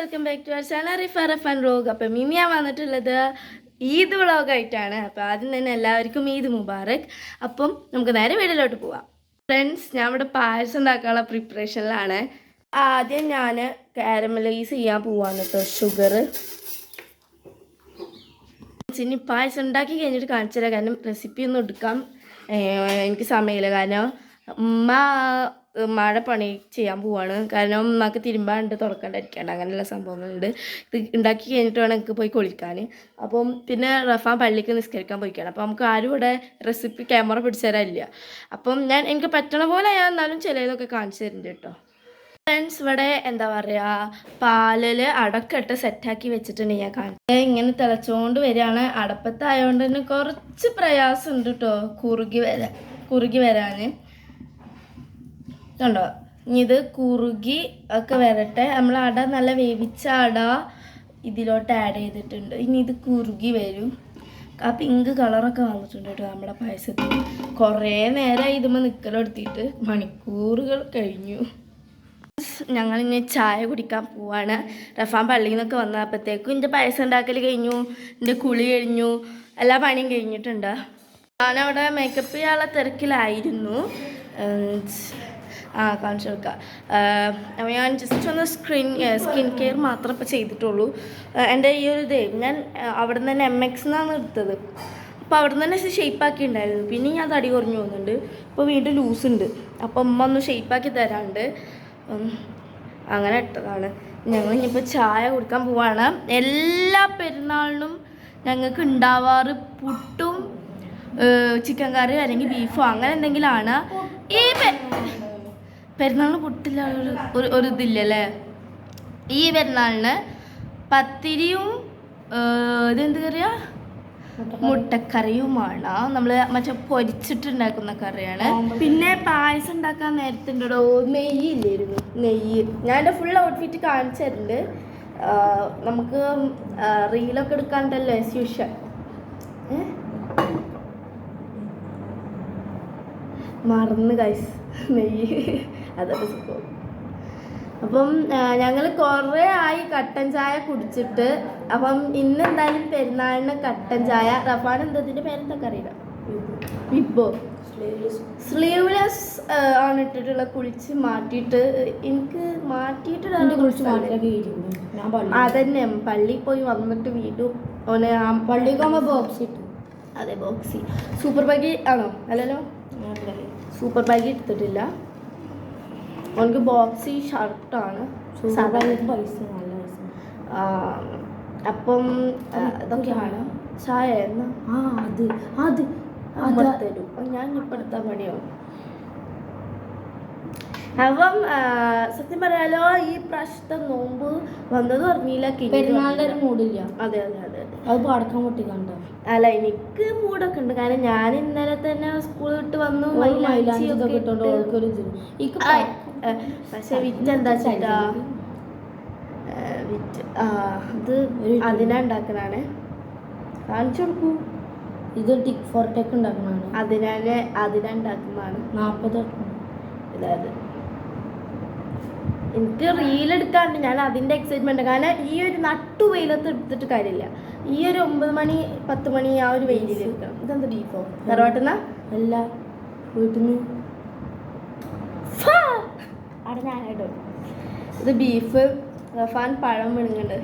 Welcome back to our channel റിഫർ fun vlog. അപ്പം ഇനി ഞാൻ വന്നിട്ടുള്ളത് ഈദ് വ്ലോഗായിട്ടാണ്. അപ്പോൾ ആദ്യം തന്നെ എല്ലാവർക്കും ഈദ് മുബാറക്. അപ്പം നമുക്ക് നേരെ വീട്ടിലോട്ട് പോവാം. ഫ്രണ്ട്സ്, ഞാൻ ഇവിടെ പായസം ഉണ്ടാക്കാനുള്ള പ്രിപ്പറേഷനിലാണ്. ആദ്യം ഞാൻ കാരമലൈസ് ചെയ്യാൻ പോവാണ് കേട്ടോ, ഷുഗർ. ഇനി പായസം ഉണ്ടാക്കി കഴിഞ്ഞിട്ട് കാണിച്ചു തരാം. കാരണം റെസിപ്പി ഒന്നും എടുക്കാം എനിക്ക് സമയമില്ല. കാരണം ഉമ്മയുടെ പണി ചെയ്യാൻ പോവാണ്. കാരണം ഉമ്മക്ക് തിരുമ്പാണ്ട് തുറക്കാണ്ടിരിക്കാണ്ട് അങ്ങനെയുള്ള സംഭവങ്ങളുണ്ട്. ഇത് ഉണ്ടാക്കി കഴിഞ്ഞിട്ട് വേണം എനിക്ക് പോയി കുളിക്കാൻ. അപ്പം പിന്നെ റഫാൻ പള്ളിക്ക് നിസ്കരിക്കാൻ പോയിക്കാണ്. അപ്പം നമുക്ക് ആരും ഇവിടെ റെസിപ്പി ക്യാമറ പിടിച്ചു തരാനില്ല. അപ്പം എനിക്ക് പറ്റണ പോലെ ഞാൻ എന്നാലും ചിലതൊക്കെ കാണിച്ചു തരുന്നുണ്ട് കേട്ടോ. ഫ്രണ്ട്സ്, ഇവിടെ എന്താ പറയുക, പാലിൽ അടക്കിട്ട് സെറ്റാക്കി വെച്ചിട്ടുണ്ട്. ഞാൻ കാണിച്ചത് ഇങ്ങനെ തിളച്ചുകൊണ്ട് വരികയാണ്. അടപ്പത്തായതുകൊണ്ട് തന്നെ കുറച്ച് പ്രയാസമുണ്ട് കേട്ടോ കുറുകി വരാൻ. കണ്ടോ, ഇനി ഇത് കുറുകി ഒക്കെ വരട്ടെ. നമ്മൾ അട നല്ല വേവിച്ച അട ഇതിലോട്ട് ആഡ് ചെയ്തിട്ടുണ്ട്. ഇനി ഇത് കുറുകി വരും. ആ പിങ്ക് കളറൊക്കെ വന്നിട്ടുണ്ട് കേട്ടോ നമ്മുടെ പായസത്തിൽ. കുറേ നേരം ഇതുമ്പോൾ നിൽക്കലെടുത്തിട്ട് മണിക്കൂറുകൾ കഴിഞ്ഞു. ഞങ്ങളിനി ചായ കുടിക്കാൻ പോവാണ്. റഫാൻ പള്ളിയിൽ നിന്നൊക്കെ വന്നപ്പോഴത്തേക്കും എൻ്റെ പായസം ഉണ്ടാക്കൽ കഴിഞ്ഞു, എൻ്റെ കുളി കഴിഞ്ഞു, എല്ലാ പണിയും കഴിഞ്ഞിട്ടുണ്ട്. ഞാനവിടെ മേക്കപ്പ് ചെയ്യാനുള്ള തിരക്കിലായിരുന്നു. കാണിച്ചു കൊടുക്കാം. അപ്പോൾ ഞാൻ ജസ്റ്റ് ഒന്ന് സ്കിൻ കെയർ മാത്രമേ ഇപ്പോൾ ചെയ്തിട്ടുള്ളൂ. എൻ്റെ ഈ ഒരു ഇതേ ഞാൻ അവിടെ നിന്ന് തന്നെ MX എന്നാണ് എടുത്തത്. അപ്പോൾ അവിടെ നിന്ന് തന്നെ ഷേപ്പാക്കി ഉണ്ടായിരുന്നു. പിന്നെ ഞാൻ തടി കുറഞ്ഞു പോകുന്നുണ്ട്. ഇപ്പോൾ വീണ്ടും ലൂസുണ്ട്. അപ്പോൾ അമ്മ ഒന്ന് ഷേപ്പാക്കി തരാണ്ട് അങ്ങനെ ഇട്ടതാണ്. ഞങ്ങൾ ഇനിയിപ്പോൾ ചായ കുടിക്കാൻ പോവാണ്. എല്ലാ പെരുന്നാളിനും ഞങ്ങൾക്ക് ഉണ്ടാവാറ് പുട്ടും ചിക്കൻ കറി അല്ലെങ്കിൽ ബീഫോ അങ്ങനെ എന്തെങ്കിലുമാണ്. ഈ പെരുന്നാളിന് പുട്ടില്ല ഒരു ഇതില്ലല്ലേ. ഈ പെരുന്നാളിന് പത്തിരിയും ഇതെന്ത് കറിയാ, മുട്ടക്കറിയുമാണ്. നമ്മൾ മറ്റേ പൊരിച്ചിട്ടുണ്ടാക്കുന്ന കറിയാണ്. പിന്നെ പായസം ഉണ്ടാക്കാൻ നേരത്തുണ്ടോ നെയ്യില്ലായിരുന്നു, നെയ്യ്. ഞാൻ എൻ്റെ ഫുൾ ഔട്ട്ഫിറ്റ് കാണിച്ചു തരുന്നുണ്ട്. നമുക്ക് റീലൊക്കെ എടുക്കാണ്ടല്ലോ ആസ് യൂഷ്വൽ. മറന്ന് ഗൈസ് നെയ്യ്, അതൊക്കെ സുഖം. അപ്പം ഞങ്ങൾ കുറേ ആയി കട്ടൻ ചായ കുടിച്ചിട്ട്. അപ്പം ഇന്ന് എന്തായാലും പെരുന്നാളിന് കട്ടൻ ചായ. റഫാൻ എന്തതിൻ്റെ പേരെന്തൊക്കെ അറിയില്ല, വിബോ സ്ലീവ്ലെസ് ആണ് ഇട്ടിട്ടുള്ള. കുളിച്ച് മാറ്റിയിട്ട് എനിക്ക് അതന്നെ പള്ളിയിൽ പോയി വന്നിട്ട് വീണ്ടും ഓനെ പള്ളിക്ക് ബോക്സ് ഇട്ടു. അതെ, ബോക്സി സൂപ്പർ ബാഗി ആണോ? അല്ലല്ലോ, സൂപ്പർ ബാഗി എടുത്തിട്ടില്ല. അവനക്ക് ബോക്സി ഷർട്ടാണ്. അപ്പം ഇതൊക്കെയാണ് ചായ. തരും ഞാൻ ഇപ്പം എടുത്താൽ മടിയാവും. അപ്പം സത്യം പറയാലോ, ഈ പ്രാവശ്യത്തെ നോമ്പ് വന്നത് പറഞ്ഞില്ല. പെരുന്നാളിൻ്റെ ഒരു മൂടില്ല. അതെ അതെ അതെ അതെ, അത് പടക്കം പൊട്ടി കണ്ടോ? അല്ല, എനിക്ക് മൂടൊക്കെ ഉണ്ട്. കാരണം ഞാൻ ഇന്നലെ തന്നെ സ്കൂൾ വിട്ട് വന്നു. പക്ഷെ വിറ്റ് എന്താ ചേട്ടാ, വിറ്റ് ഇത് അതിനാ ഉണ്ടാക്കണാണ്. കാണിച്ചു കൊടുക്കൂ. ഇത് ടിക് ഫോർ ടെക് ഉണ്ടാക്കണതാണ്. അതിനാ ഉണ്ടാക്കുന്നതാണ്. 40 അതായത് എനിക്ക് റീലെടുക്കാണ്ട് ഞാൻ അതിൻ്റെ എക്സൈറ്റ്മെൻറ്റ്. കാരണം ഈ ഒരു നട്ടു വെയിലത്ത് എടുത്തിട്ട് കാര്യമില്ല. ഈ ഒരു 9 മണി 10 മണി ആ ഒരു വെയിലിൽ എടുക്കണം. ഇതെന്താ ബീഫോ? തറവാട്ടുന്ന അല്ല, വീട്ടിൽ നിന്ന് അവിടെ ഞാനായിട്ടോ. ഇത് ബീഫ്. റഫാൻ പഴം വിഴുങ്ങുന്നുണ്ട്.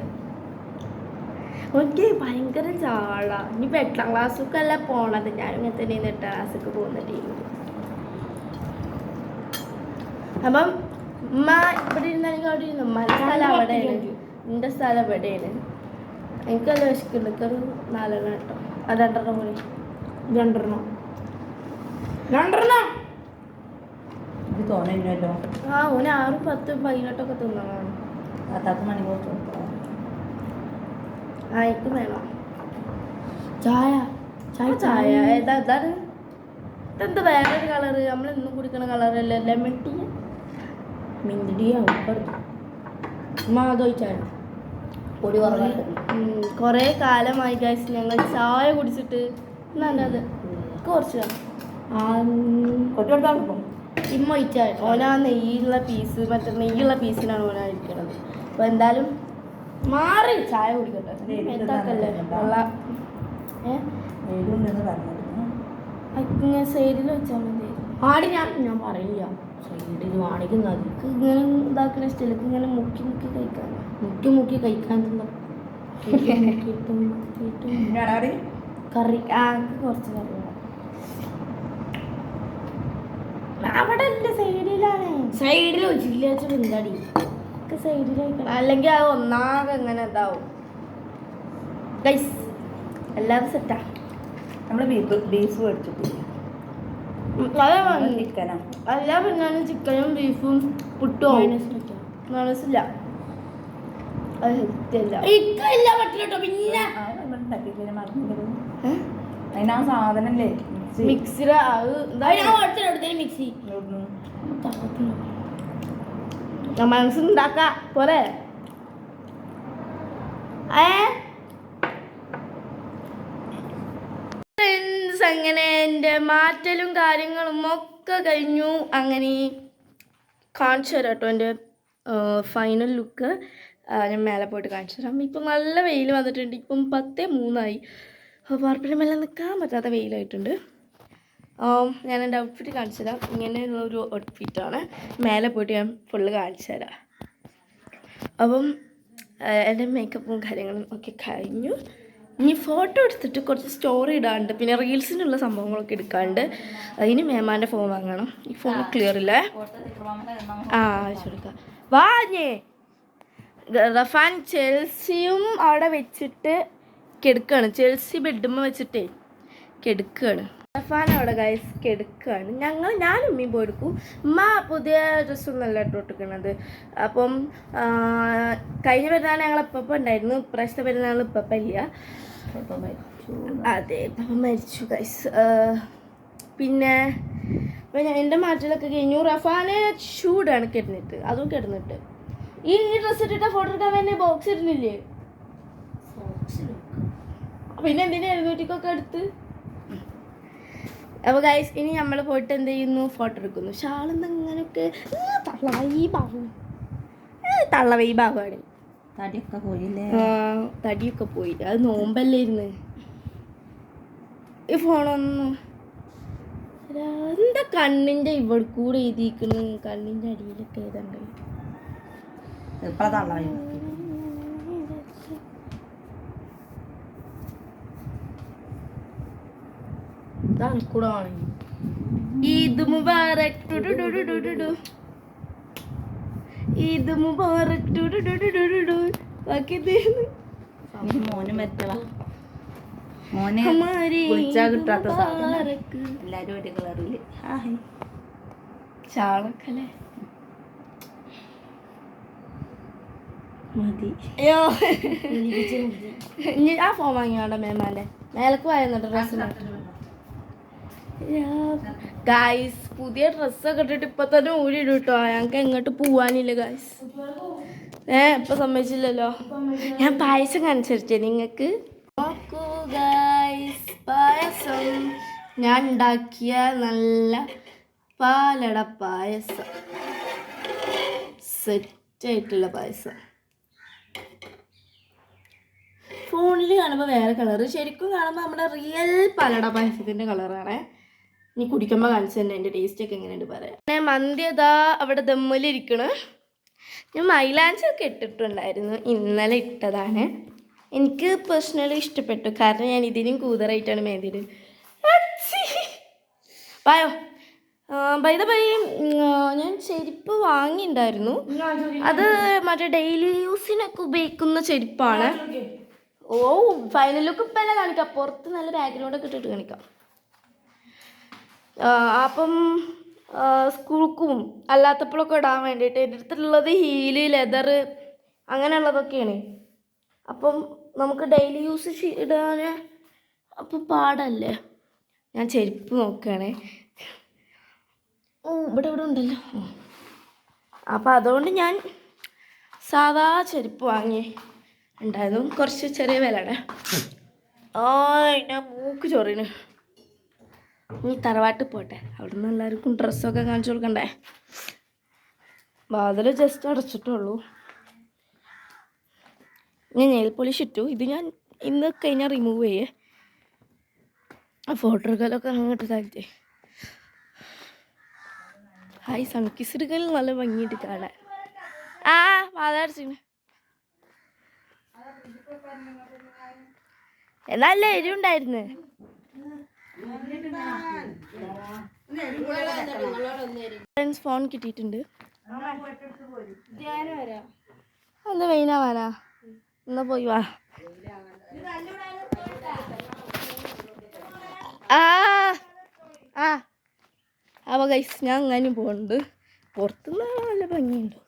ഓക്കെ, ഭയങ്കര ചാള. ഇനിയിപ്പോൾ 8ാം ക്ലാസ്സൊക്കെ അല്ല പോണത്. ഞാനും ഇങ്ങനെ തന്നെ 8ാം ക്ലാസ്സൊക്കെ പോകുന്ന ടീമിൽ. അപ്പം ഉമ്മ ഇവിടെ ഇരുന്നാണെങ്കിൽ അവിടെ ഇരുന്നു. ഉമ്മൻ്റെ സ്ഥലം അവിടെയാണ്, എൻ്റെ സ്ഥലം എവിടെയാണ്. എനിക്കല്ല വിശക്കുണ്ട്. എനിക്കൊരു 4 കേട്ടോ. അത് 2 കൂടി 2 ഇത് തോന്നില്ലല്ലോ. ഓന് 6, 10, 18 തിന്നണം. മണി പോച്ചു. എനിക്ക് വേണം ചായ. ചായ ഏതാണ്? ഇതെന്താ വേറൊരു കളറ്? നമ്മളെന്നും കുടിക്കണ കളറല്ലേ? ലെമൺ ടീ, മിന്റ് ടീ മാതൊഴിച്ചാണ് പൊടി കുറവാണ്. കുറേ കാലമായി ഗൈസ് ഞങ്ങൾ ചായ കുടിച്ചിട്ട്. നല്ലത് കുറച്ച് ഇമ്മ ഒഴിച്ചാൽ ഓനാ നെയ്യുള്ള പീസ്, മറ്റേ നെയ്യുള്ള പീസിനാണ് ഓനായിരിക്കണത്. അപ്പോൾ എന്തായാലും മാറി ചായ കുടിക്കട്ടെ എത്താക്കല്ലേ വെള്ളം ഇങ്ങനെ സൈഡിൽ വെച്ചാൽ മതി ആടി ഞാൻ പറയില്ല സൈഡിൽ ആണെങ്കിൽ നദിക്ക് ഇങ്ങനെ ഇതാക്കുന്ന ഇഷ്ടമില്ല ഇങ്ങനെ മുക്കി മുക്കി കഴിക്കാൻ മുക്കി കഴിക്കാൻ കറി കുറച്ച് കറി അവിടെ അല്ല സൈഡിലാണ് സൈഡിൽ വെച്ചില്ല എന്താടി സൈഡിൽ കഴിക്കണം അല്ലെങ്കിൽ അത് ഒന്നാകെ എങ്ങനെ ഇതാവും ഗൈസ് എല്ലാവരും സെറ്റാ നമ്മൾ ബീഫ് മേടിച്ചിട്ടില്ല ചിക്കനാ അല്ല പിന്നെ ചിക്കനും ബീഫും പുട്ടും മണസില്ല അത് ഹെൽത്തിയല്ല പിന്നെ അതിനാ സാധനല്ലേ മിക്സിയുടെ മിക്സി മനസ്സുണ്ടാക്ക പോരെ അങ്ങനെ എൻ്റെ മാറ്റലും കാര്യങ്ങളും ഒക്കെ കഴിഞ്ഞു. അങ്ങനെ കാണിച്ചു തരാം കേട്ടോ എൻ്റെ ഫൈനൽ ലുക്ക്. ഞാൻ മേലെ പോയിട്ട് കാണിച്ചു തരാം. ഇപ്പം നല്ല വെയിൽ വന്നിട്ടുണ്ട്. ഇപ്പം 10:03 വാർപ്പിൻ്റെ നിൽക്കാൻ പറ്റാത്ത വെയിലായിട്ടുണ്ട്. ഞാൻ എൻ്റെ ഔട്ട്ഫിറ്റ് കാണിച്ചു തരാം. ഇങ്ങനെയുള്ളൊരു ഔട്ട്ഫിറ്റാണ്. മേലെ പോയിട്ട് ഞാൻ ഫുള്ള് കാണിച്ചു തരാം. അപ്പം എൻ്റെ മേക്കപ്പും കാര്യങ്ങളും ഒക്കെ കഴിഞ്ഞു. ഇനി ഫോട്ടോ എടുത്തിട്ട് കുറച്ച് സ്റ്റോറി ഇടാണ്ട് പിന്നെ റീൽസിനുള്ള സംഭവങ്ങളൊക്കെ എടുക്കാണ്ട് അതിന് മേമാൻ്റെ ഫോൺ വാങ്ങണം. ഈ ഫോൺ ക്ലിയർ ഇല്ലേ? അയച്ചെടുക്കാം. വാഞ്ഞേ റഫാൻ ചെൽസിയും അവിടെ വെച്ചിട്ട് കെടുക്കുകയാണ്. ചെൽസി ബെഡുമ്മ വെച്ചിട്ടേ കെടുക്കുകയാണ്. റഫാൻ അവിടെ ഗൈസ് കെടുക്കുകയാണ്. ഞാനും ഉമ്മയും പോയെടുക്കും. ഉമ്മ പുതിയ ഡ്രസ്സൊന്നുമല്ല ഇട്ടോട്ടിരിക്കണത്. അപ്പം കഴിഞ്ഞ പെരുന്നാൾ ഞങ്ങൾ ഇപ്പം ഉണ്ടായിരുന്നു. ഇപ്രാവശ്യത്തെ പെരുന്നാൾ ഇപ്പം ഇല്ല. അതെ ഇപ്പം മരിച്ചു ഗൈസ്. പിന്നെ അപ്പം എൻ്റെ മാറ്റലൊക്കെ കഴിഞ്ഞു. റഫാന് ചൂടാണ് കിടന്നിട്ട്, അതും കിടന്നിട്ട്. ഈ ഡ്രസ്സ് ഇട്ടിട്ട് ഫോട്ടോ എടുക്കാൻ വേണ്ടി ബോക്സ് ഇടുന്നില്ലേ? പിന്നെ എന്തിനാ 700 എടുത്ത്? അപ്പോൾ ഗൈസ് ഇനി നമ്മൾ പോയിട്ട് എന്ത് ചെയ്യുന്നു? ഫോട്ടോ എടുക്കുന്നു. ഷാളെന്ന് അങ്ങനെയൊക്കെ തള്ളവൈ ഭാഗമാണ്. തടിയൊക്കെ പോയില്ലേ? തടിയൊക്കെ പോയി. അത് നോമ്പല്ലേ ഇരുന്ന്. ഈ ഫോണൊന്നും എന്താ കണ്ണിൻ്റെ ഇവിടെ കൂടെ എഴുതിയിരിക്കുന്നു. കണ്ണിൻ്റെ അടിയിലൊക്കെ ഏതാണ്ട് കൂടാണ്. ഈദ് മുബാറക് ഈദ് മുബാറക് ബാക്കി മോന് മറ്റവാ മോനെ വിളിച്ചാ കിട്ടാത്ത സാധനം. എല്ലാരും ഒരു കളറില് ചാളക്കല്ലേ മതി. ആ ഫോൺ വാങ്ങിയോടെ മേമാൻ്റെ മേലക്ക് വായുന്നുണ്ട് ഡ്രസ്സിന്. ഗായ്സ് പുതിയ ഡ്രസ്സൊക്കെ ഇട്ടിട്ട് ഇപ്പൊ തന്നെ ഊരിടും കേട്ടോ. ഞങ്ങൾക്ക് എങ്ങോട്ട് പോവാനില്ല ഗായ്സ്. ഇപ്പൊ സമ്മതിച്ചില്ലല്ലോ. ഞാൻ പായസം കാണിച്ചിരിച്ചേ നിങ്ങൾക്ക്. നോക്കൂ ഗായ്സ്, പായസം ഞാൻ ഉണ്ടാക്കിയ നല്ല പാലട പായസം, സെറ്റായിട്ടുള്ള പായസം. ഫോണിൽ കാണുമ്പോൾ വേറെ കളറ്, ശരിക്കും കാണുമ്പോൾ നമ്മുടെ റിയൽ പാലട പായസത്തിൻ്റെ കളറാണ്. ഇനി കുടിക്കുമ്പോൾ കാണിച്ചു തന്നെ അതിൻ്റെ ടേസ്റ്റൊക്കെ എങ്ങനെയുണ്ട് പറയാം. പിന്നെ മന്തി അതാ അവിടെ ദമ്മിലിരിക്കണ്. ഞാൻ മൈലാഞ്ചൊക്കെ ഇട്ടിട്ടുണ്ടായിരുന്നു, ഇന്നലെ ഇട്ടതാണ്. എനിക്ക് പേഴ്സണലി ഇഷ്ടപ്പെട്ടു, കാരണം ഞാൻ ഇതിനും കൂതറായിട്ടാണ് മേതിയത്. പായോ ബൈ ദ ബൈ ഞാൻ ചെരുപ്പ് വാങ്ങിയിട്ടുണ്ടായിരുന്നു. അത് മറ്റേ ഡെയിലി യൂസിനൊക്കെ ഉപയോഗിക്കുന്ന ചെരുപ്പാണ്. ഓ ഫൈനൽ ലുക്ക് ഇപ്പം എല്ലാം കാണിക്കാം. പുറത്ത് നല്ല ബാക്ക്ഗ്രൗണ്ടൊക്കെ ഇട്ടിട്ട് കാണിക്കാം. അപ്പം സ്കൂൾക്കും അല്ലാത്തപ്പോഴൊക്കെ ഇടാൻ വേണ്ടിയിട്ട് എൻ്റെ അടുത്തുള്ളത് ഹീല്, ലെതർ അങ്ങനെയുള്ളതൊക്കെയാണ്. അപ്പം നമുക്ക് ഡെയിലി യൂസ് ഇടാൻ അപ്പം പാടല്ലേ. ഞാൻ ചെരുപ്പ് നോക്കുകയാണേ. ഇവിടെ ഉണ്ടല്ലോ. അപ്പം അതുകൊണ്ട് ഞാൻ സാധാ ചെരുപ്പ് വാങ്ങി ഉണ്ടായിരുന്നു. കുറച്ച് ചെറിയ വിലയുടെ. എൻ്റെ മൂക്ക് ചൊറിന്. ഇനി തറവാട്ടിൽ പോട്ടെ, അവിടെ നിന്ന് എല്ലാവർക്കും ഡ്രസ്സൊക്കെ കാണിച്ചു കൊടുക്കണ്ടേ. വാതിൽ ജസ്റ്റ് അടച്ചിട്ടുള്ളൂ. ഞാൻ നെയിൽ പോളിഷ് ഇട്ടു. ഇത് ഞാൻ ഇന്ന് കഴിഞ്ഞാൽ റിമൂവ് ചെയ്യേ. ആ ഫോട്ടോ എടുക്കലൊക്കെ അങ്ങോട്ട് താഴ്ത്തേ. ഹായ് സൺകിസ് എടുക്കൽ നല്ല ഭംഗിയിട്ട് കാണാൻ. ആ വാതാടിച്ചിന് നല്ല എരിവുണ്ടായിരുന്നു. ഫ്രണ്ട്സ് ഫോൺ കിട്ടിയിട്ടുണ്ട്. എന്താ വെയിനാവാനാ? എന്നാ പോയി വാ. ആ ആ അപ്പോൾ ഗൈസ് ഞാൻ അങ്ങനെ പോകുന്നുണ്ട്. പുറത്തുനിന്ന് നല്ല ഭംഗിയുണ്ടോ?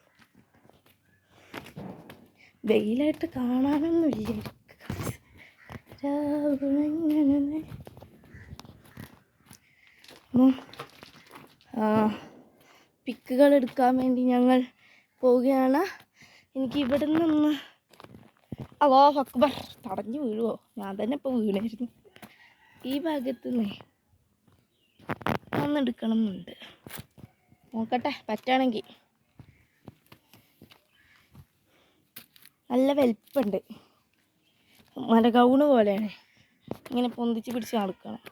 വെയിലായിട്ട് കാണാനൊന്നുമില്ല. പിക്കുകൾ എടുക്കാൻ വേണ്ടി ഞങ്ങൾ പോവുകയാണ്. എനിക്ക് ഇവിടെ നിന്ന് അല്ലാഹു അക്ബർ തടഞ്ഞു വീഴുവോ? ഞാൻ തന്നെ ഇപ്പോൾ വീണായിരുന്നു. ഈ ഭാഗത്ത് നിന്നേ ഒന്നെടുക്കണം എന്നുണ്ട്. നോക്കട്ടെ പറ്റുകയാണെങ്കിൽ. നല്ല വലിപ്പമുണ്ട്. മരകൗണ് പോലെയാണ്. ഇങ്ങനെ പൊന്തിച്ച് പിടിച്ച് നടക്കണം.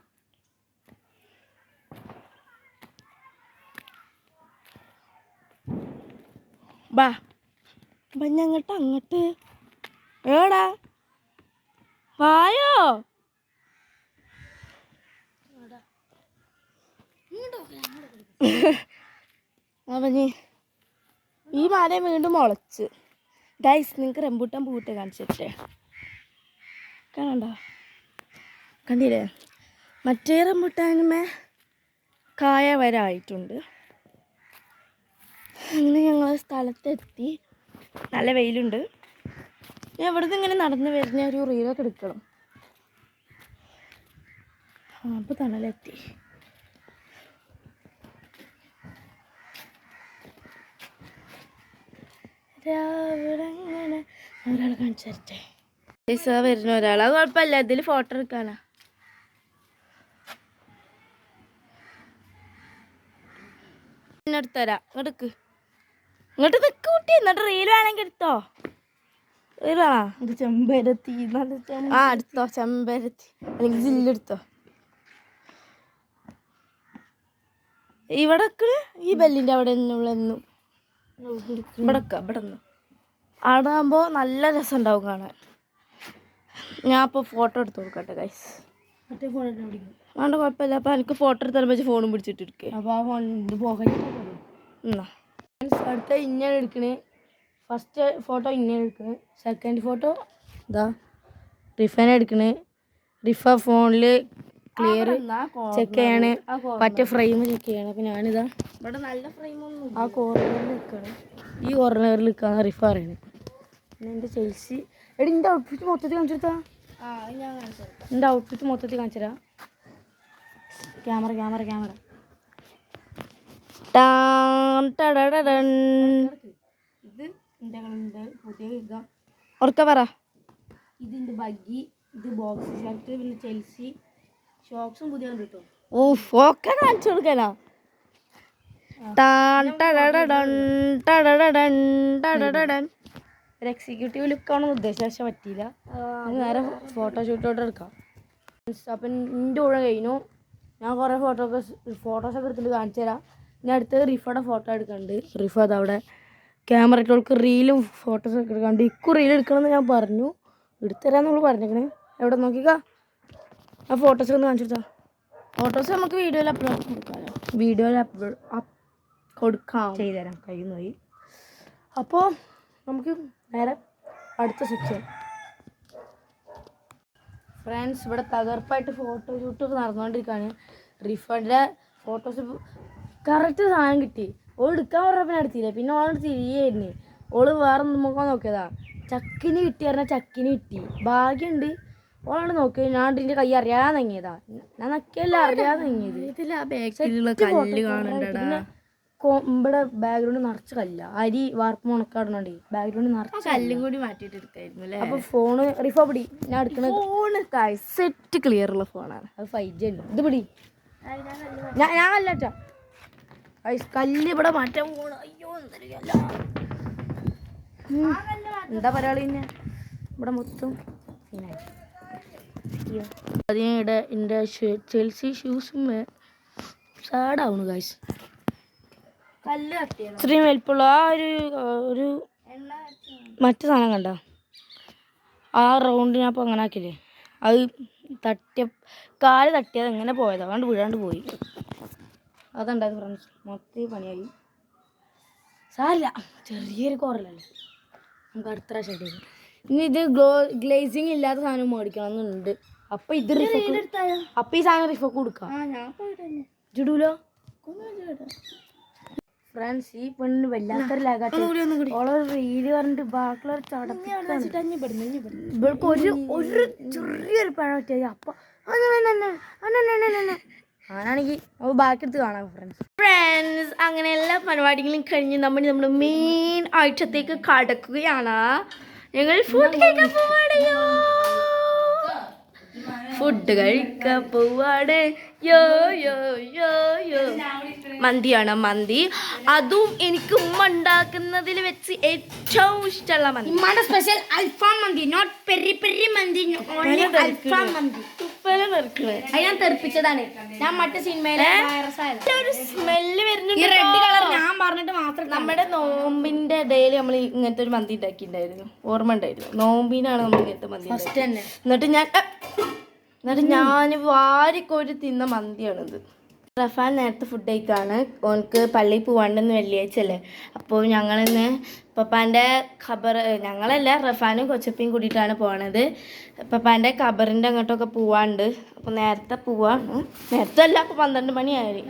ബാ ഞങ്ങട്ട് അങ്ങോട്ട് ഏടാ വായോ. അപ്പം ഈ മല വീണ്ടും മുളച്ച്. ഗൈസ് നിങ്ങൾക്ക് റംബൂട്ടാൻ പൂവിട്ട് കാണിച്ചിട്ടേ കാണണ്ടോ? കണ്ടില്ലേ? മറ്റേ റംബൂട്ടാനുമേ കായ വരായിട്ടുണ്ട്. അങ്ങനെ ഞങ്ങൾ സ്ഥലത്തെത്തി. നല്ല വെയിലുണ്ട്. ഞാൻ ഇവിടുന്ന് ഇങ്ങനെ നടന്ന് വരുന്ന ഒരു റീലൊക്കെ എടുക്കണം. അപ്പോൾ തണലെത്തി. രാവിലെ ഒരാളെ കാണിച്ചു തരട്ടെ. പൈസ വരുന്ന ഒരാൾ. അത് കുഴപ്പമില്ല. ഇതിൽ ഫോട്ടോ എടുക്കാനാ. എടുത്തരാം. ഇങ്ങോട്ട് ഇങ്ങോട്ട് നിൽക്ക് കുട്ടി. എന്നിട്ട് റീൽ വേണമെങ്കിൽ എടുത്തോ. റീൽ വേണോ? ഇത് ചെമ്പരത്തി. ആ എടുത്തോ ചെമ്പരത്തി. അല്ലെങ്കിൽ ജില്ലെടുത്തോ. ഇവിടെ ഈ ബെല്ലിൻ്റെ അവിടെ നിന്നുള്ളെന്നും ഇവിടെ ഇവിടെ നിന്ന് അവിടെ ആകുമ്പോൾ നല്ല രസം ഉണ്ടാവും കാണാൻ. ഞാൻ അപ്പോൾ ഫോട്ടോ എടുത്ത് കൊടുക്കട്ടെ ഗൈസ്. മറ്റേ ഫോൺ വേണ്ട കുഴപ്പമില്ല. അപ്പോൾ എനിക്ക് ഫോട്ടോ എടുത്താലും വെച്ച് ഫോണും പിടിച്ചിട്ടിരിക്കേ. അപ്പോൾ ആ ഫോൺ ഇത് പോകാൻ എന്നാ അടുത്ത ഇങ്ങനെ എടുക്കണേ. ഫസ്റ്റ് ഫോട്ടോ ഇങ്ങനെ എടുക്കണേ. സെക്കൻഡ് ഫോട്ടോ ഇതാ റിഫാൻ എടുക്കണേ. റിഫ ഫോണിൽ ക്ലിയർ ചെക്ക് ചെയ്യാണ്. മറ്റേ ഫ്രെയിം ചെക്ക് ചെയ്യണം. അപ്പോൾ ഞാനിതാ ഇവിടെ നല്ല ഫ്രെയിമൊന്നും ആ കോർണറിൽ നിൽക്കണം. ഈ കോർണറിൽ നിൽക്കാന്ന് റിഫ പറയണേ. പിന്നെ എൻ്റെ ചേച്ചി എടി എൻ്റെ ഔട്ട്ഫിറ്റ് മൊത്തത്തിൽ കാണിച്ചെടുത്താ. ഞാൻ കാണിച്ചു എൻ്റെ ഔട്ട്ഫിറ്റ് മൊത്തത്തിൽ കാണിച്ചുതരാം. ക്യാമറ ക്യാമറ ക്യാമറ ഇത് എൻ്റെ പുതിയ ഇതാ ഉറക്ക പറ. ഇതിൻ്റെ ബഗ്ഗി. ഇത് ബോക്സ് ഷർട്ട്. പിന്നെ ചെൽസി ഷോക്സും പുതിയ കിട്ടും. ഓ ഒക്കെ കാണിച്ചു കൊടുക്കാനാ. ഒരു എക്സിക്യൂട്ടീവ് ലുക്കാണെന്ന് ഉദ്ദേശിച്ച പക്ഷെ പറ്റിയില്ല. നേരെ ഫോട്ടോഷൂട്ടോടെ എടുക്കാം. അപ്പം എൻ്റെ കൂടെ കഴിഞ്ഞു. ഞാൻ കുറേ ഫോട്ടോസൊക്കെ എടുത്തിട്ട് കാണിച്ചു തരാം. ഇനി അടുത്തത് റിഫയുടെ ഫോട്ടോ എടുക്കുന്നുണ്ട്. റിഫ അതവിടെ ക്യാമറ ഇട്ടവൾക്ക് റീലും ഫോട്ടോസൊക്കെ എടുക്കാണ്ട്. ഇക്കു റീൽ എടുക്കണമെന്ന് ഞാൻ പറഞ്ഞു. എടുത്തുതരാമെന്നുള്ളൂ പറഞ്ഞേക്കണേ. എവിടെ നോക്കിക്കാ ആ ഫോട്ടോസൊക്കെ ഒന്ന് കാണിച്ചു. ഫോട്ടോസ് നമുക്ക് വീഡിയോയിൽ അപ്ലോഡ് കൊടുക്കാമല്ലോ. വീഡിയോയിൽ കൊടുക്കാം. ചെയ്തുതരാം കയ്യിൽ പോയി. അപ്പോൾ നമുക്ക് നേരെ അടുത്ത സെക്ഷൻ. ഫ്രണ്ട്സ് ഇവിടെ തകർപ്പായിട്ട് ഫോട്ടോഷൂട്ടൊക്കെ നടന്നുകൊണ്ടിരിക്കുകയാണ്. റിഫയുടെ ഫോട്ടോസ് കറക്റ്റ് സാധനം കിട്ടി. ഓൾ എടുക്കാൻ പറഞ്ഞപ്പോൾ എടുത്തില്ല. പിന്നെ ഓളോട് തിരിയായിരുന്നു. ഓള് വേറെ നമുക്ക് നോക്കിയതാ. ചക്കിന് കിട്ടി പറഞ്ഞാൽ ചക്കിന് കിട്ടി. ഭാഗ്യമുണ്ട്. ഓളാണ് നോക്കിയത്. ഞാൻ ഇതിൻ്റെ കൈ അറിയാതെ നങ്ങിയതാ. ഞാൻ നക്കിയല്ല അറിയാതെ നങ്ങിയത്. ഇവിടെ ബാക്ക്ഗ്രൗണ്ട് നിറച്ച് കല്ല. അരി വാർപ്പ് ഉണക്കാടുന്നുണ്ട്. ബാക്ക്ഗ്രൗണ്ട് നിറച്ച് കല്ലും കൂടി മാറ്റിയിട്ട് എടുക്കായിരുന്നു. അപ്പോൾ ഫോണ് റിഫ പിടി. ഞാൻ എടുക്കുന്നത് ഫോണ് സെറ്റ് ക്ലിയർ ഉള്ള ഫോണാണ്. അത് 5G ഉണ്ട്. ഇത് പിടി. ഞാൻ അല്ലാട്ടാ കല്ല് ഇവിടെ മാറ്റാൻ പോകണം. അയ്യോ എന്തല്ല എന്താ പറയാളി. പിന്നെ ഇവിടെ മൊത്തം അതിനിടെ എൻ്റെ ചെൽസി ഷൂസും സാഡാവുന്നു കാശ് ഇത്രയും വലിപ്പമുള്ള ആ ഒരു മറ്റു സാധനം കണ്ട ആ റൗണ്ട് ഞാൻ അപ്പോൾ അങ്ങനെ ആക്കില്ലേ അത് കാല് തട്ടിയത് എങ്ങനെ പോയത് അതുകൊണ്ട് വീഴാണ്ട് പോയി അതുണ്ടായത് ഫ്രണ്ട്സ് മൊത്തം പണിയായി സാരില്ല ചെറിയൊരു കുറലല്ലേ നമുക്ക് അടുത്ത പ്രാവശ്യം ഇട്ടേക്കും ഇനി ഇത് ഗ്ലേസിങ് ഇല്ലാത്ത സാധനം മേടിക്കണം എന്നുണ്ട് അപ്പൊ ഇത് അപ്പൊ ഈ സാധനം റിഫക്ക് കൊടുക്കാം ഇടൂലോ ഫ്രണ്ട്സ് ഈ പെണ്ണിന് വല്ലാത്തൊരു ലാഗാട്ട് റീല് പറഞ്ഞിട്ട് ബാക്കിയുള്ളവർ ഇവൾക്ക് ഒരു ചെറിയൊരു പഴം പറ്റിയത് അപ്പൊ ആണെങ്കിൽ നമുക്ക് ബാക്കി എടുത്ത് കാണാം ഫ്രണ്ട്സ് അങ്ങനെ എല്ലാ പരിപാടികളും കഴിഞ്ഞ് നമ്മുടെ മെയിൻ ആഴ്ചത്തേക്ക് കടക്കുകയാണ് ഞങ്ങൾ ഫുഡ് കഴിക്കാൻ പോവാടയോ ഫുഡ് കഴിക്കാൻ പോവാട് യോ യോ യോ യോ മന്തിയാണ് മന്തി അതും എനിക്ക് ഉമ്മ ഉണ്ടാക്കുന്നതിൽ വെച്ച് ഏറ്റവും ഇഷ്ടമുള്ള മന്തി ഉമ്മയുടെ സ്പെഷ്യൽ അൽഫാം മന്തി നോട്ട് പെരി പെരി മന്തി അൽഫാം മന്തി ഞാൻ തെറിപ്പിച്ചതാണ് ഞാൻ മറ്റേ സിനിമയിലെ ഒരു സ്മെല്ല് വരുന്നുണ്ട് റെഡ് കളർ ഞാൻ പറഞ്ഞിട്ട് മാത്രം നമ്മുടെ നോമ്പിന്റെ ഇടയിൽ നമ്മൾ ഇങ്ങനത്തെ ഒരു മന്തി ഉണ്ടാക്കിയിട്ടുണ്ടായിരുന്നു ഓർമ്മ ഉണ്ടായിരുന്നു നോമ്പിനാണ് നമ്മൾ ഇങ്ങനത്തെ മന്തി ഫസ്റ്റ് തന്നെ എന്നിട്ട് ഞാൻ വാരിക്കോരി തിന്ന മന്തിയാണിത് റഫാൻ നേരത്തെ ഫുഡ് കഴിക്കാണ് ഓനക്ക് പള്ളിയിൽ പോവാണ്ടെന്ന് വെള്ളിയാഴ്ച അല്ലേ അപ്പോൾ ഞങ്ങളിന്ന് പപ്പാൻ്റെ ഖബർ ഞങ്ങളല്ല റഫാനും കൊച്ചപ്പയും കൂടിയിട്ടാണ് പോണത് പപ്പാൻ്റെ ഖബറിൻ്റെ അങ്ങോട്ടൊക്കെ പോവാണ്ട് അപ്പോൾ നേരത്തെ പോവാണ് നേരത്തെ അല്ല അപ്പോൾ 12 മണിയായി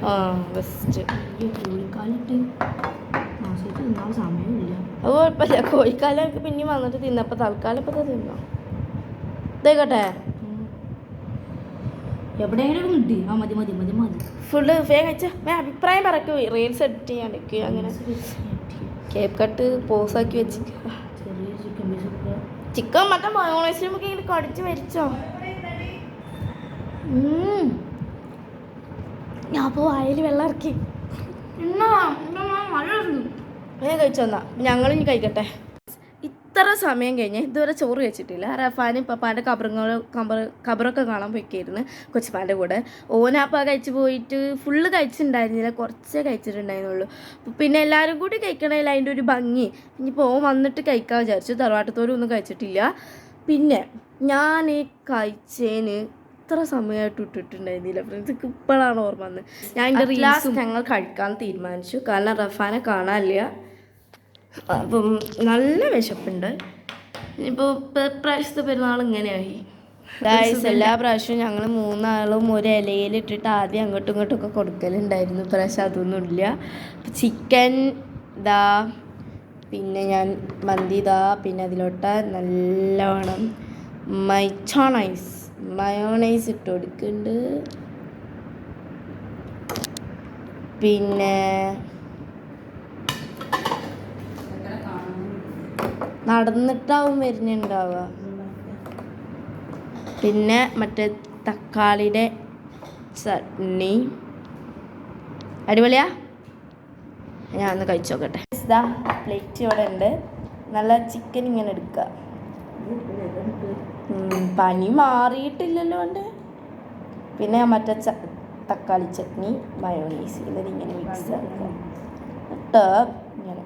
ആ ബെസ്റ്റ് സമയമില്ല അത് കുഴപ്പമില്ല കോഴിക്കാലൊക്കെ പിന്നെയും വന്നിട്ട് തിന്നപ്പോൾ തൽക്കാലം ഇപ്പോൾ തിന്നോ ഇതേക്കട്ടെ എവിടെയെങ്കിലും കിട്ടി ആ മതി മതി മതി മതി ഫുള്ള് വേഗം വെച്ചാൽ അഭിപ്രായം പറയ്ക്കൂ റീൽസ് എഡിറ്റ് ചെയ്യാണ്ടിരിക്കുക അങ്ങനെ കേക്ക് കട്ട് പോസാക്കി വെച്ചിരിക്കുക ചിക്കൻ മറ്റേ മയോണൈസ് നമുക്ക് ഇങ്ങനെ കടിച്ച് മരിച്ചോ ഞാൻ അപ്പോൾ വായിൽ വെള്ളം ഇറക്കി വേഗം കഴിച്ചോന്നാ ഞങ്ങളിനി കഴിക്കട്ടെ ഇത്ര സമയം കഴിഞ്ഞ് ഇതുവരെ ചോറ് കഴിച്ചിട്ടില്ല റഫാനും പപ്പാൻ്റെ ഖബറൊക്കെ കാണാൻ പോയിക്കായിരുന്നു കൊച്ചുപ്പാൻ്റെ കൂടെ ഓനപ്പം കഴിച്ച് പോയിട്ട് ഫുള്ള് കഴിച്ചിട്ടുണ്ടായിരുന്നില്ല കുറച്ചേ കഴിച്ചിട്ടുണ്ടായിരുന്നുള്ളൂ പിന്നെ എല്ലാവരും കൂടി കഴിക്കണേൽ അതിൻ്റെ ഒരു ഭംഗി ഇനിയിപ്പോൾ ഓൻ വന്നിട്ട് കഴിക്കാൻ വിചാരിച്ചു തറവാട്ടത്തോരും ഒന്നും കഴിച്ചിട്ടില്ല പിന്നെ ഞാൻ ഈ കഴിച്ചതിന് ഇത്ര സമയമായിട്ട് ഇട്ടിട്ടുണ്ടായിരുന്നില്ല ഫ്രണ്ട്സ് ഇപ്പോഴാണ് ഓർമ്മ വന്നത് ഞാൻ എൻ്റെ റീൽസ് ഞങ്ങൾ കഴിക്കാൻ തീരുമാനിച്ചു കാരണം റഫാനെ കാണാനില്ല അപ്പം നല്ല വിശപ്പുണ്ട് ഇപ്പോൾ പ്രാവശ്യത്തെ പെരുന്നാൾ ഇങ്ങനെയായി എല്ലാ പ്രാവശ്യവും ഞങ്ങൾ 3 ആളും ഒരു ഇലയിലിട്ടിട്ട് ആദ്യം അങ്ങോട്ടും ഇങ്ങോട്ടും ഒക്കെ കൊടുക്കലുണ്ടായിരുന്നു പ്രാവശ്യം അതൊന്നുമില്ല ചിക്കൻ ഇതാ പിന്നെ ഞാൻ മന്തി ഇതാ പിന്നെ അതിലോട്ട് നല്ലവണ്ണം മയോണൈസ് ഇട്ട് കൊടുക്കുന്നുണ്ട് പിന്നെ നടന്നിട്ടാവും വരുന്നുണ്ടാവുക പിന്നെ മറ്റേ തക്കാളിയുടെ ചട്നി അടിപൊളിയാ ഞാൻ ഒന്ന് കഴിച്ചു നോക്കട്ടെ ഇതാ പ്ലേറ്റ് ഇവിടെ ഉണ്ട് നല്ല ചിക്കൻ ഇങ്ങനെ എടുക്കുക പനി മാറിയിട്ടില്ലല്ലോ ഉണ്ട് പിന്നെ മറ്റേ തക്കാളി ചട്നി മയോണൈസ് ഇതിങ്ങനെ മിക്സ് ആക്കുക എന്നിട്ട് ഇങ്ങനെ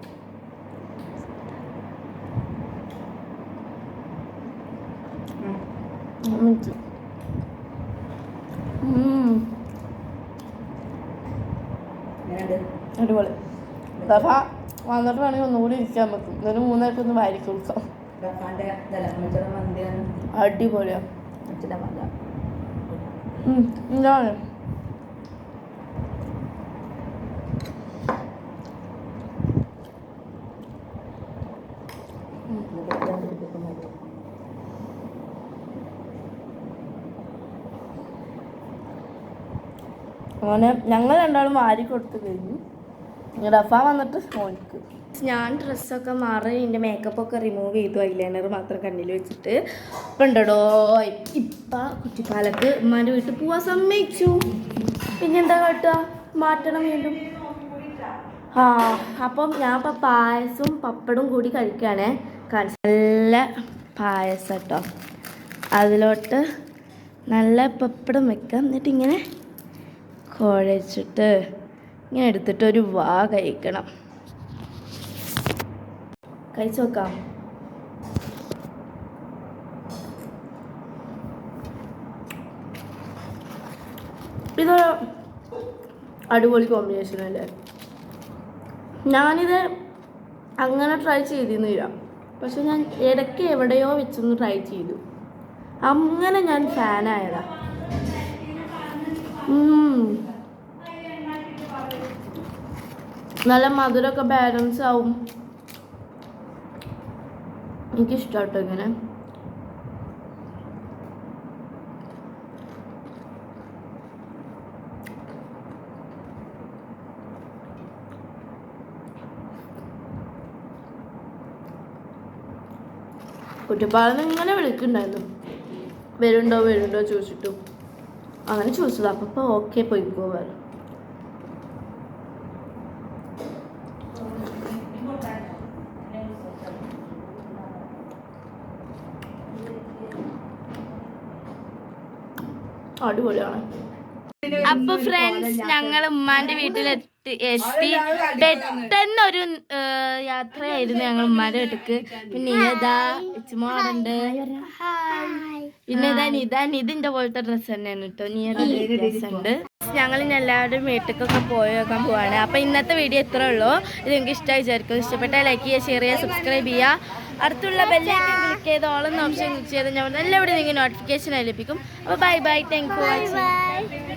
അടിപൊളി റഫ വന്നിട്ട് വേണമെങ്കിൽ ഒന്നുകൂടി ഇരിക്കാൻ പറ്റും ഇതിന് 3 നേരത്തെ ഒന്ന് വാരി കൊടുക്കാം അടിപൊളിയാ എന്താണ് അങ്ങനെ ഞങ്ങൾ രണ്ടാളും വാരി കൊടുത്ത് കഴിഞ്ഞു റഫ വന്നിട്ട് ഫോണിക്ക് ഞാൻ ഡ്രസ്സൊക്കെ മാറി എൻ്റെ മേക്കപ്പൊക്കെ റിമൂവ് ചെയ്തു ഐലൈനർ മാത്രം കണ്ണിൽ വെച്ചിട്ട് ഇപ്പം ഉണ്ടോ ഇപ്പം കുറ്റിപ്പാലക്ക് ഉമ്മാൻ്റെ വീട്ടിൽ പോവാൻ സമ്മതിച്ചു പിന്നെന്താ കാട്ടുക മാറ്റണം വീണ്ടും അപ്പം ഞാൻ ഇപ്പം പായസവും പപ്പടും കൂടി കഴിക്കുകയാണേ നല്ല പായസം കേട്ടോ. അതിലോട്ട് നല്ല പപ്പടം വെക്കാം. എന്നിട്ട് ഇങ്ങനെ കുഴച്ചിട്ട് ഇങ്ങനെ എടുത്തിട്ട് ഒരു വാ കഴിക്കണം. കഴിച്ചു നോക്കാം. ഇത് അടിപൊളി കോമ്പിനേഷൻ അല്ലേ. ഞാനിത് അങ്ങനെ ട്രൈ ചെയ്തിരുന്നില്ല, പക്ഷെ ഞാൻ ഇടയ്ക്ക് എവിടെയോ വെച്ചൊന്ന് ട്രൈ ചെയ്തു. അങ്ങനെ ഞാൻ ഫാനായതാ. നല്ല മധുരമൊക്കെ ബാലൻസ് ആവും. എനിക്കിഷ്ടം കേട്ടോ ഇങ്ങനെ. കുട്ടിപ്പാളന്ന് ഇങ്ങനെ വിളിക്കുന്നുണ്ടായിരുന്നു, വരുന്നുണ്ടോ ചോദിച്ചിട്ടു. അങ്ങനെ ചോദിച്ചത്. അപ്പോൾ ഓക്കെ പോയിക്കോ വേറെ. അടിപൊളിയാണ്. അപ്പൊ ഫ്രണ്ട്സ്, ഞങ്ങൾ ഉമ്മാന്റെ വീട്ടിലെത്തി. പെട്ടെന്നൊരു യാത്രയായിരുന്നു ഞങ്ങൾ ഉമ്മാന്റെ വീട്ടിക്ക്. പിന്നെ ഇതാ ഇച്ചുമോളുണ്ട്, പിന്നെ നിതിന്റെ പോലത്തെ ഡ്രസ്സ് തന്നെയാണ് കേട്ടോ. നീയുടെ ഡ്രസ് ഉണ്ട്. ഞങ്ങൾ എല്ലാവരും വീട്ടിലേക്കൊക്കെ പോയി നോക്കാൻ പോവാണ്. അപ്പൊ ഇന്നത്തെ വീഡിയോ ഇത്രേ ഉള്ളൂ. ഇത് നിങ്ങൾക്ക് ഇഷ്ടമായി വിചാരിക്കും. ഇഷ്ടപ്പെട്ടാൽ ലൈക്ക് ചെയ്യുക, ഷെയർ ചെയ്യുക, സബ്സ്ക്രൈബ് ചെയ്യുക. അടുത്തുള്ള ബെല്ലൈക്കൺ ക്ലിക്ക് ചെയ്ത് ഓൾ എന്ന ഓപ്ഷൻ ക്ലിക്ക് ചെയ്ത് ഞാൻ എല്ലാവരും നിങ്ങൾക്ക് നോട്ടിഫിക്കേഷൻ ലഭിക്കും. അപ്പോൾ bye, thank you for watching.